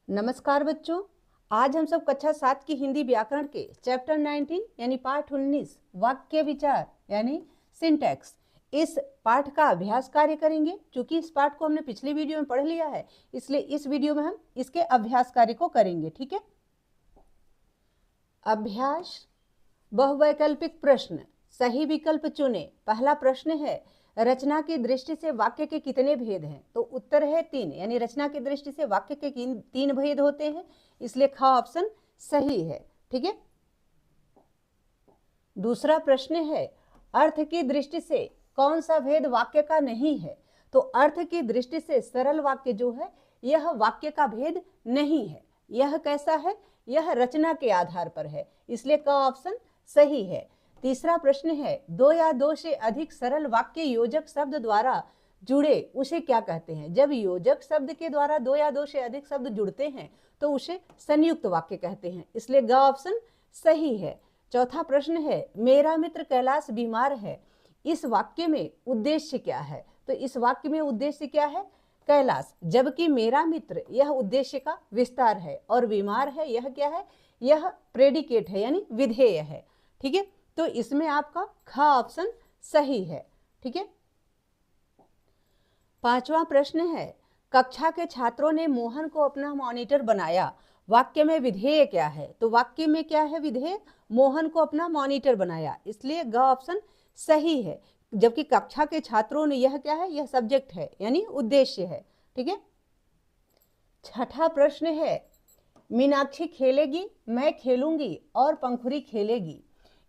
नमस्कार बच्चों, आज हम सब कक्षा 7 की हिंदी व्याकरण के चैप्टर 19 यानी पाठ 19 वाक्य विचार यानी सिंटैक्स इस पाठ का अभ्यास कार्य करेंगे। क्योंकि इस पाठ को हमने पिछली वीडियो में पढ़ लिया है, इसलिए इस वीडियो में हम इसके अभ्यास कार्य को करेंगे। ठीक है। अभ्यास बहुवैकल्पिक प्रश्न, सही विकल्प चुने। पहला प्रश्न है, रचना की दृष्टि से वाक्य के कितने भेद हैं? तो उत्तर है 3, यानी रचना की दृष्टि से वाक्य के 3 भेद होते हैं, इसलिए ख ऑप्शन सही है। ठीक है। दूसरा प्रश्न है, अर्थ की दृष्टि से कौन सा भेद वाक्य का नहीं है? तो अर्थ की दृष्टि से सरल वाक्य जो है यह वाक्य का भेद नहीं है। यह कैसा है? यह रचना के आधार पर है, इसलिए क ऑप्शन सही है। तीसरा प्रश्न है, 2 या 2 से अधिक सरल वाक्य योजक शब्द द्वारा जुड़े उसे क्या कहते हैं? जब योजक शब्द के द्वारा 2 या 2 से अधिक शब्द जुड़ते हैं तो उसे संयुक्त वाक्य कहते हैं, इसलिए ग ऑप्शन सही है। चौथा प्रश्न है, मेरा मित्र कैलाश बीमार है, इस वाक्य में उद्देश्य क्या है? तो इस वाक्य में उद्देश्य क्या है? कैलाश, जबकि मेरा मित्र यह उद्देश्य का विस्तार है और बीमार है यह क्या है? यह प्रेडिकेट है यानी विधेय है। ठीक है, तो इसमें आपका ख ऑप्शन सही है। ठीक है। पांचवा प्रश्न है, कक्षा के छात्रों ने मोहन को अपना मॉनिटर बनाया, वाक्य में विधेय क्या है? तो वाक्य में क्या है विधेय? मोहन को अपना मॉनिटर बनाया, इसलिए ग ऑप्शन सही है। जबकि कक्षा के छात्रों ने, यह क्या है? यह सब्जेक्ट है यानी उद्देश्य है। ठीक है। छठा प्रश्न है, मीनाक्षी खेलेगी, मैं खेलूंगी और पंखुरी खेलेगी,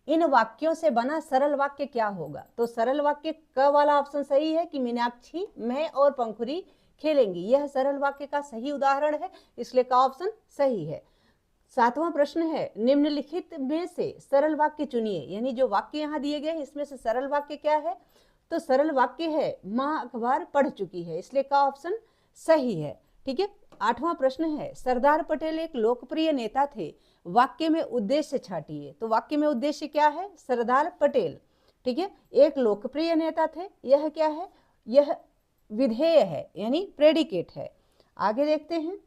इन वाक्यों से बना सरल वाक्य क्या होगा? तो सरल वाक्य क वाला ऑप्शन सही है कि मीनाक्षी, मैं और पंखुरी खेलेंगी, यह सरल वाक्य का सही उदाहरण है, इसलिए का ऑप्शन सही है। सातवां प्रश्न है, निम्नलिखित में से सरल वाक्य चुनिए, यानी जो वाक्य यहाँ दिए गए इसमें से सरल वाक्य क्या है? तो सरल वाक्य है, माँ अखबार पढ़ चुकी है, इसलिए का ऑप्शन सही है। ठीक है। आठवां प्रश्न है, सरदार पटेल एक लोकप्रिय नेता थे, वाक्य में उद्देश्य छाटिए। तो वाक्य में उद्देश्य क्या है? सरदार पटेल। ठीक है, एक लोकप्रिय नेता थे, यह क्या है? यह विधेय है यानी प्रेडिकेट है। आगे देखते हैं।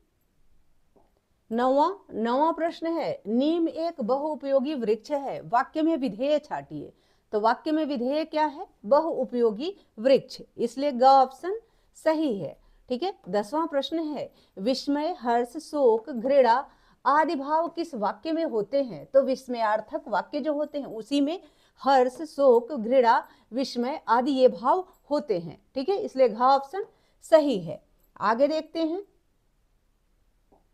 नौवां प्रश्न है, नीम एक बहुउपयोगी वृक्ष है, वाक्य में विधेय छाटिए। तो वाक्य में विधेय क्या है? बहुउपयोगी वृक्ष, इसलिए ग ऑप्शन सही है। ठीक है। 10वां प्रश्न है, विस्मय, हर्ष, शोक, घृणा आदि भाव किस वाक्य में होते हैं? तो विस्मयार्थक वाक्य जो होते हैं उसी में हर्ष, शोक, घृणा, विस्मय आदि ये भाव होते हैं। ठीक है, इसलिए घ ऑप्शन सही है। आगे देखते हैं।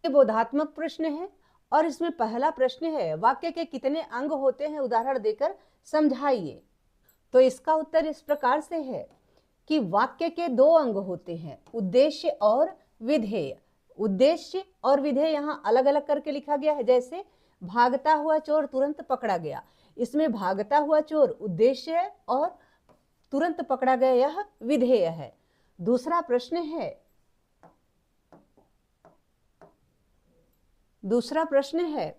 बोधात्मक प्रश्न है और इसमें पहला प्रश्न है, वाक्य के कितने अंग होते हैं? उदाहरण देकर समझाइए। तो इसका उत्तर इस प्रकार से है कि वाक्य के 2 अंग होते हैं, उद्देश्य और विधेय। उद्देश्य और विधेय यहाँ अलग अलग करके लिखा गया है, जैसे भागता हुआ चोर तुरंत पकड़ा गया, इसमें भागता हुआ चोर उद्देश्य है और तुरंत पकड़ा गया यह विधेय है। दूसरा प्रश्न है,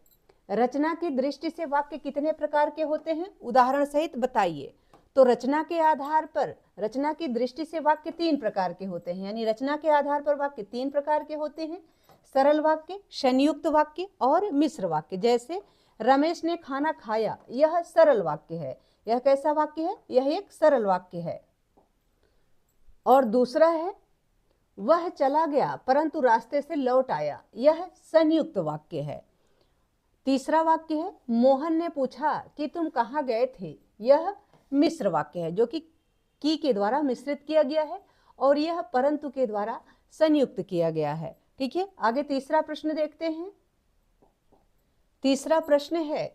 रचना की दृष्टि से वाक्य कितने प्रकार के होते हैं? उदाहरण सहित बताइए। तो रचना के आधार पर, रचना की दृष्टि से वाक्य 3 प्रकार के होते हैं, यानी रचना के आधार पर वाक्य 3 प्रकार के होते हैं, सरल वाक्य, संयुक्त वाक्य और मिश्र वाक्य। जैसे रमेश ने खाना खाया, यह सरल वाक्य है। यह कैसा वाक्य है? यह एक सरल वाक्य है। और दूसरा है, वह चला गया परंतु रास्ते से लौट आया, यह संयुक्त वाक्य है। तीसरा वाक्य है, मोहन ने पूछा कि तुम कहाँ गए थे, यह मिश्र वाक्य है, जो कि की के द्वारा मिश्रित किया गया है और यह परंतु के द्वारा संयुक्त किया गया है। ठीक है। आगे तीसरा प्रश्न देखते हैं। तीसरा प्रश्न है,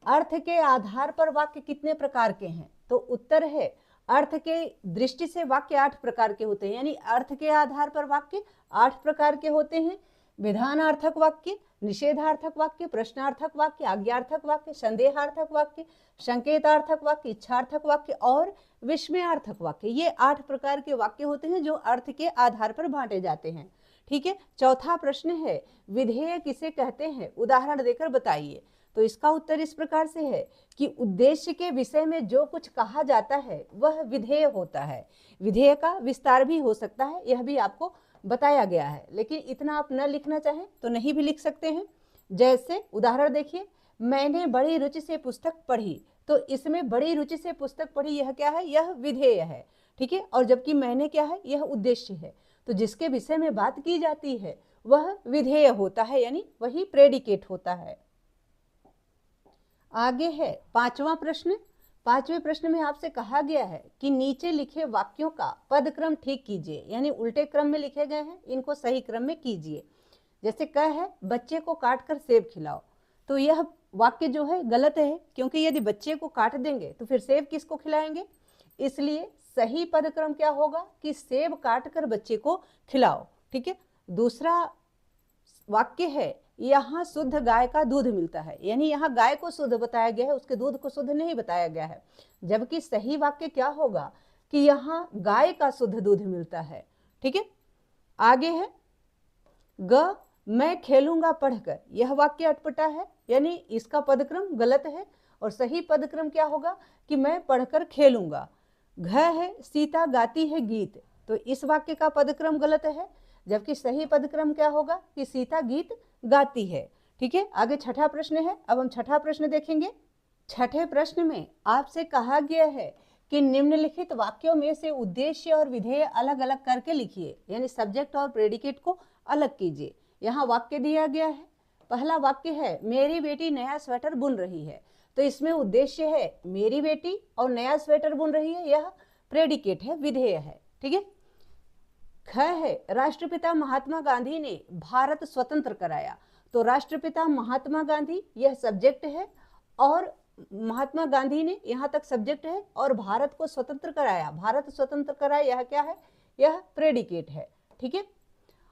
अर्थ के आधार पर वाक्य कितने प्रकार के हैं? तो उत्तर है, अर्थ के दृष्टि से वाक्य 8 प्रकार के होते हैं, यानी अर्थ के आधार पर वाक्य 8 प्रकार के होते हैं। विधानार्थक वाक्य, निषेधार्थक वाक्य, प्रश्नार्थक वाक्य, आज्ञार्थक वाक्य, संदेहार्थक वाक्य, संकेतार्थक वाक्य, इच्छार्थक वाक्य और विस्मयार्थक वाक्य। ये 8 प्रकार के वाक्य होते हैं जो अर्थ के आधार पर बांटे जाते हैं। ठीक है। चौथा प्रश्न है, विधेय किसे कहते हैं? उदाहरण देकर बताइए। तो इसका उत्तर इस प्रकार से है कि उद्देश्य के विषय में जो कुछ कहा जाता है वह विधेय होता है। विधेय का विस्तार भी हो सकता है, यह भी आपको बताया गया है, लेकिन इतना आप न लिखना चाहें तो नहीं भी लिख सकते हैं। जैसे उदाहरण देखिए, मैंने बड़ी रुचि से पुस्तक पढ़ी, तो इसमें बड़ी रुचि से पुस्तक पढ़ी यह क्या है, यह विधेय है, ठीक है। और जबकि मैंने क्या है, यह उद्देश्य है। तो जिसके विषय में बात की जाती है वह विधेय होता है, यानी वही प्रेडिकेट होता है। आगे है 5वां प्रश्न। 5वें प्रश्न में आपसे कहा गया है कि नीचे लिखे वाक्यों का पद क्रम ठीक कीजिए, यानी उल्टे क्रम में लिखे गए हैं, इनको सही क्रम में कीजिए। जैसे कह है बच्चे को काट कर सेब खिलाओ, तो यह वाक्य जो है गलत है, क्योंकि यदि बच्चे को काट देंगे तो फिर सेब किसको खिलाएंगे। इसलिए सही पद क्रम क्या होगा कि सेब काट कर बच्चे को खिलाओ, ठीक है। दूसरा वाक्य है यहाँ शुद्ध गाय का दूध मिलता है, यानी यहाँ गाय को शुद्ध बताया गया है, उसके दूध को शुद्ध नहीं बताया गया है। जबकि सही वाक्य क्या होगा कि यहाँ गाय का शुद्ध दूध मिलता है, ठीक है। आगे है ग मैं खेलूंगा पढ़कर, यह वाक्य अटपटा है, यानी इसका पदक्रम गलत है और सही पदक्रम क्या होगा कि मैं पढ़कर खेलूंगा। घ है सीता गाती है गीत, तो इस वाक्य का पदक्रम गलत है, जबकि सही पदक्रम क्या होगा कि सीता गीत गाती है, ठीक है। आगे छठा प्रश्न है, अब हम छठा प्रश्न देखेंगे। छठे प्रश्न में आपसे कहा गया है कि निम्नलिखित वाक्यों में से उद्देश्य और विधेय अलग अलग करके लिखिए, यानी सब्जेक्ट और प्रेडिकेट को अलग कीजिए। यहाँ वाक्य दिया गया है, पहला वाक्य है मेरी बेटी नया स्वेटर बुन रही है, तो इसमें उद्देश्य है मेरी बेटी और नया स्वेटर बुन रही है, यह प्रेडिकेट है, विधेय है, ठीक है। ख है राष्ट्रपिता महात्मा गांधी ने भारत स्वतंत्र कराया, तो राष्ट्रपिता महात्मा गांधी यह सब्जेक्ट है और महात्मा गांधी ने यहाँ तक सब्जेक्ट है और भारत को स्वतंत्र कराया, भारत स्वतंत्र कराया, यह क्या है, यह प्रेडिकेट है, ठीक है।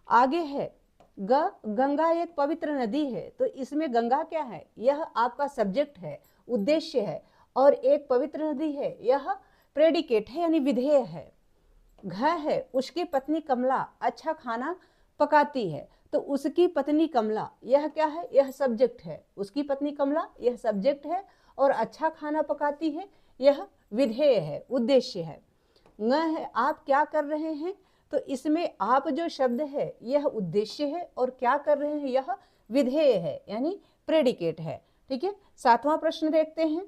आगे है गंगा एक पवित्र नदी है, तो इसमें गंगा क्या है, यह आपका सब्जेक्ट है, उद्देश्य है, और एक पवित्र नदी है, यह प्रेडिकेट है, यानी विधेय है। घ है उसकी पत्नी कमला अच्छा खाना पकाती है, तो उसकी पत्नी कमला यह क्या है, यह सब्जेक्ट है, उसकी पत्नी कमला यह सब्जेक्ट है और अच्छा खाना पकाती है यह विधेय है, उद्देश्य है। ङ है आप क्या कर रहे हैं, तो इसमें आप जो शब्द है यह उद्देश्य है और क्या कर रहे हैं यह विधेय है, यानी प्रेडिकेट है, ठीक है। 7वां प्रश्न देखते हैं।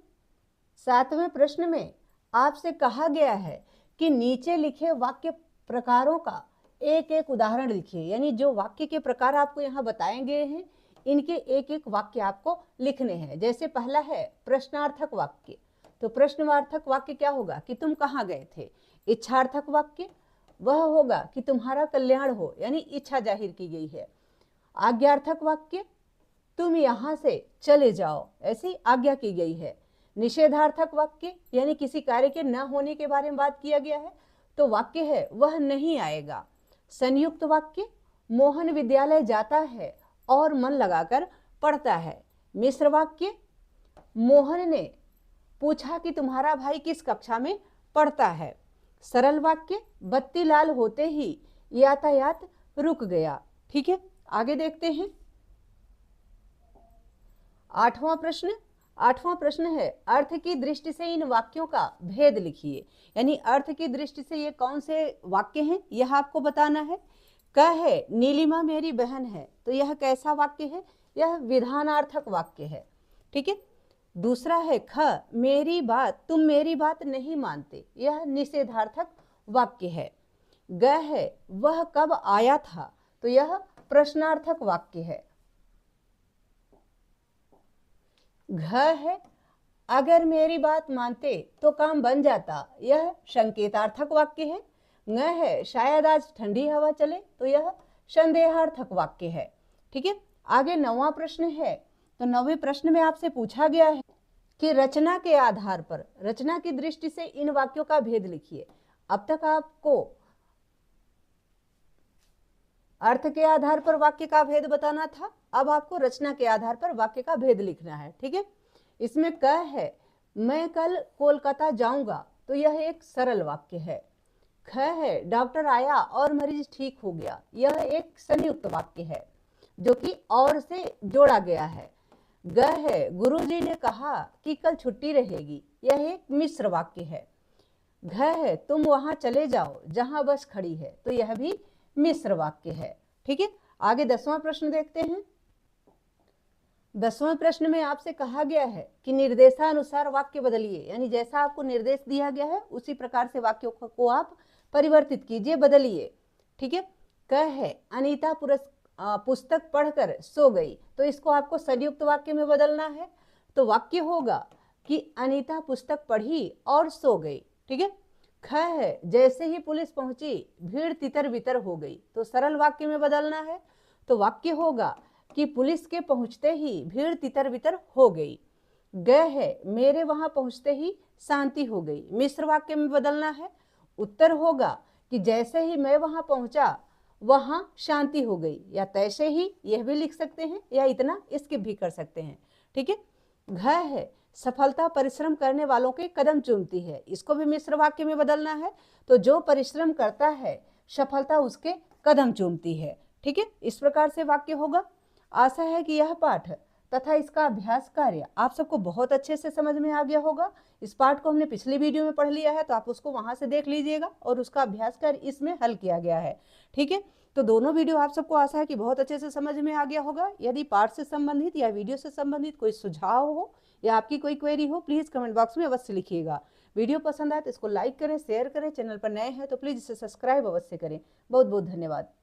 7वें प्रश्न में आपसे कहा गया है कि नीचे लिखे वाक्य प्रकारों का एक एक उदाहरण लिखिए, यानी जो वाक्य के प्रकार आपको यहाँ बताए गए हैं इनके एक एक वाक्य आपको लिखने हैं। जैसे पहला है प्रश्नार्थक वाक्य, तो प्रश्नवार्थक वाक्य क्या होगा कि तुम कहाँ गए थे। इच्छार्थक वाक्य वह होगा कि तुम्हारा कल्याण हो, यानी इच्छा जाहिर की गई है। आज्ञार्थक वाक्य तुम यहाँ से चले जाओ, ऐसी आज्ञा की गई है। निषेधार्थक वाक्य यानी किसी कार्य के न होने के बारे में बात किया गया है, तो वाक्य है वह नहीं आएगा। संयुक्त वाक्य मोहन विद्यालय जाता है और मन लगाकर पढ़ता है। मिश्र वाक्य मोहन ने पूछा कि तुम्हारा भाई किस कक्षा में पढ़ता है। सरल वाक्य बत्ती लाल होते ही यातायात रुक गया, ठीक है। आगे देखते हैं 8वां प्रश्न। 8वां प्रश्न है अर्थ की दृष्टि से इन वाक्यों का भेद लिखिए, यानी अर्थ की दृष्टि से ये कौन से वाक्य हैं यह आपको बताना है। क है नीलिमा मेरी बहन है, तो यह कैसा वाक्य है, यह विधानार्थक वाक्य है, ठीक है। दूसरा है ख मेरी बात तुम मेरी बात नहीं मानते, यह निषेधार्थक वाक्य है। ग है वह कब आया था, तो यह प्रश्नार्थक वाक्य है। घ है अगर मेरी बात मानते तो काम बन जाता, यह संकेतार्थक वाक्य है। ङ है शायद आज ठंडी हवा चले, तो यह संदेहार्थक वाक्य है, ठीक है। आगे 9वां प्रश्न है, तो 9वें प्रश्न में आपसे पूछा गया है कि रचना के आधार पर, रचना की दृष्टि से इन वाक्यों का भेद लिखिए। अब तक आपको अर्थ के आधार पर वाक्य का भेद बताना था, अब आपको रचना के आधार पर वाक्य का भेद लिखना है, ठीक है। इसमें क है मैं कल कोलकाता जाऊंगा, तो यह एक सरल वाक्य है। ख है डॉक्टर आया और मरीज ठीक हो गया, यह एक संयुक्त वाक्य है जो कि और से जोड़ा गया है। ग है गुरुजी ने कहा कि कल छुट्टी रहेगी, यह एक मिश्र वाक्य है। घ है तुम वहां चले जाओ जहां बस खड़ी है, तो यह भी मिश्र वाक्य है। ठीक है, आगे 10वां प्रश्न देखते हैं। 10वां प्रश्न में आपसे कहा गया है कि निर्देशानुसार वाक्य बदलिए, यानी जैसा आपको निर्देश दिया गया है उसी प्रकार से वाक्यों को आप परिवर्तित कीजिए, बदलिए। ठीक है, क है अनीता पुस्तक पढ़कर सो गई, तो इसको आपको संयुक्त वाक्य में बदलना है। तो वाक्य होगा कि अनीता पुस्तक पढ़ी और सो गई। ठीक है, ख है जैसे ही पुलिस पहुंची भीड़ तितर बितर हो गई, तो सरल वाक्य में बदलना है। तो वाक्य होगा कि पुलिस के पहुंचते ही भीड़ तितर बितर हो गई। ग है मेरे वहां पहुंचते ही शांति हो गई, मिश्र वाक्य में बदलना है। उत्तर होगा कि जैसे ही मैं वहां पहुंचा वहां शांति हो गई, या तैसे ही यह भी लिख सकते हैं, या इतना स्किप भी कर सकते हैं। ठीक है, घ है सफलता परिश्रम करने वालों के कदम चूमती है, इसको भी मिश्र वाक्य में बदलना है। तो जो परिश्रम करता है सफलता उसके कदम चूमती है। ठीक है, इस प्रकार से वाक्य होगा। आशा है कि यह पाठ तथा इसका अभ्यास कार्य आप सबको बहुत अच्छे से समझ में आ गया होगा। इस पाठ को हमने पिछली वीडियो में पढ़ लिया है, तो आप उसको वहां से देख लीजिएगा, और उसका अभ्यास कार्य इसमें हल किया गया है। ठीक है, तो दोनों वीडियो आप सबको आशा है कि बहुत अच्छे से समझ में आ गया होगा। यदि पाठ से संबंधित या वीडियो से संबंधित कोई सुझाव हो या आपकी कोई क्वेरी हो, प्लीज कमेंट बॉक्स में अवश्य लिखिएगा। वीडियो पसंद आए तो इसको लाइक करें, शेयर करें, चैनल पर नए हैं तो प्लीज इसे सब्सक्राइब अवश्य करें। बहुत बहुत धन्यवाद।